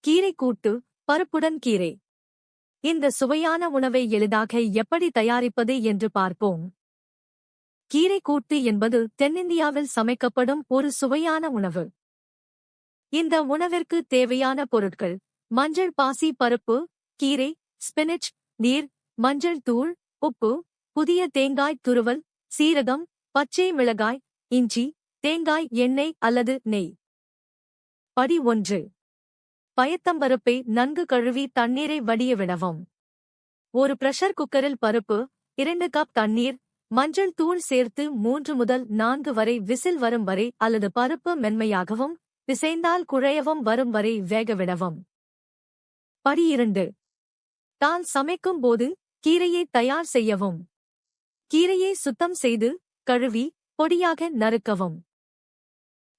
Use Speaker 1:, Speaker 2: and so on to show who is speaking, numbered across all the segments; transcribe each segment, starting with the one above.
Speaker 1: கீரை கூட்டு, பருப்புடன் கீரை. இந்த சுவையான உணவை எளிதாக எப்படி தயாரிப்பது என்று பார்ப்போம். கீரை கூட்டு என்பது தென்னிந்தியாவில் சமைக்கப்படும் ஒரு சுவையான உணவு. இந்த உணவிற்கு தேவையான பொருட்கள்: மஞ்சள் பாசி பருப்பு, கீரை, ஸ்பினிச், நீர், மஞ்சள் தூள், உப்பு, புதிய தேங்காய் துருவல், சீரகம், பச்சை மிளகாய், இஞ்சி, தேங்காய் எண்ணெய் அல்லது நெய். படி 1. பயத்தம்பருப்பை நன்கு கழுவி தண்ணீரை வடிய விடவும். ஒரு பிரஷர் குக்கரில் பருப்பு, 2 கப் தண்ணீர், மஞ்சள் தூள் சேர்த்து 3 முதல் 4 வரை விசில் வரும் வரை அல்லது பருப்பு மென்மையாகவும் பிசைந்தால் குழையவும் வரும் வரை வேகவிடவும். படி 2. தால் சமைக்கும் போது கீரையை தயார் செய்யவும். கீரையை சுத்தம் செய்து கழுவி பொடியாக நறுக்கவும்.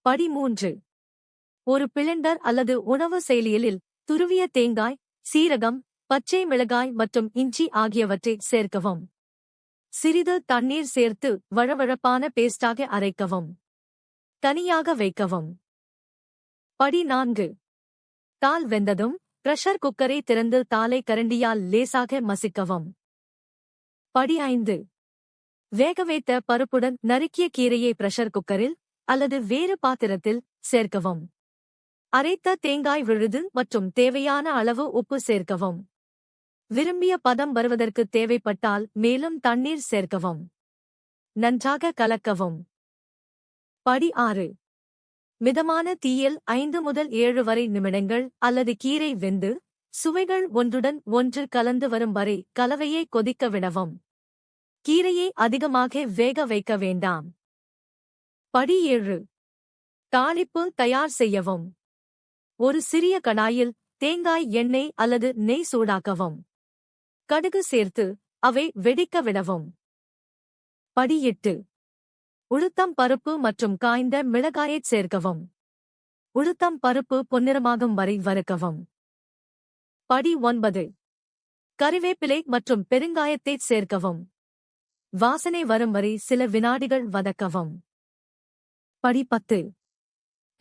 Speaker 1: படி 3. ஒரு பிளெண்டர் அல்லது உணவு செயலியில் துருவிய தேங்காய், சீரகம், பச்சை மிளகாய் மற்றும் இஞ்சி ஆகியவற்றை சேர்க்கவும். சிறிது தண்ணீர் சேர்த்து வழவழப்பான பேஸ்டாக அரைக்கவும். தனியாக வைக்கவும். படி 4. தால் வெந்ததும் பிரஷர் குக்கரை திறந்து தாலை கரண்டியால் லேசாக மசிக்கவும். படி 5. வேகவைத்த பருப்புடன் நறுக்கிய கீரையை பிரஷர் குக்கரில் அல்லது வேறு பாத்திரத்தில் சேர்க்கவும். அரைத்த தேங்காய் விழுது மற்றும் தேவையான அளவு உப்பு சேர்க்கவும். விரும்பிய பதம் வருவதற்கு தேவைப்பட்டால் மேலும் தண்ணீர் சேர்க்கவும். நன்றாக கலக்கவும். படி 6. மிதமான தீயில் 5 முதல் 7 வரை நிமிடங்கள் அல்லது கீரை வெந்து சுவைகள் ஒன்றுடன் ஒன்று கலந்து வரும் வரை கலவையை கொதிக்க விடவும். கீரையை அதிகமாக வேக வைக்க வேண்டாம். படி 7. தாளிப்பு தயார் செய்யவும். ஒரு சிறிய கடாயில் தேங்காய் எண்ணெய் அல்லது நெய் சூடாக்கவும். கடுகு சேர்த்து அவை வெடிக்க விடவும். படி 8. உளுத்தம் பருப்பு மற்றும் காய்ந்த மிளகாயைச் சேர்க்கவும். உளுத்தம் பருப்பு பொன்னிறமாகும் வரை வறுக்கவும். படி 9. கறிவேப்பிலை மற்றும் பெருங்காயத்தைச் சேர்க்கவும். வாசனை வரும் வரை சில வினாடிகள் வதக்கவும். படி 10.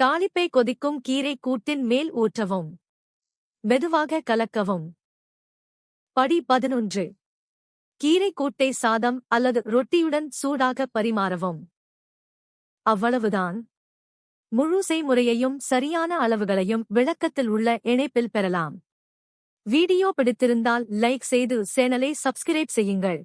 Speaker 1: தாளிப்பை கொதிக்கும் கீரை கூட்டின் மேல் ஊற்றவும். மெதுவாக கலக்கவும். படி 11. கீரை கூட்டை சாதம் அல்லது ரொட்டியுடன் சூடாக பரிமாறவும். அவ்வளவுதான். முழு செய்முறையையும் சரியான அளவுகளையும் விளக்கத்தில் உள்ள இணைப்பில் பெறலாம். வீடியோ பிடித்திருந்தால் லைக் செய்து சேனலை சப்ஸ்கிரைப் செய்யுங்கள்.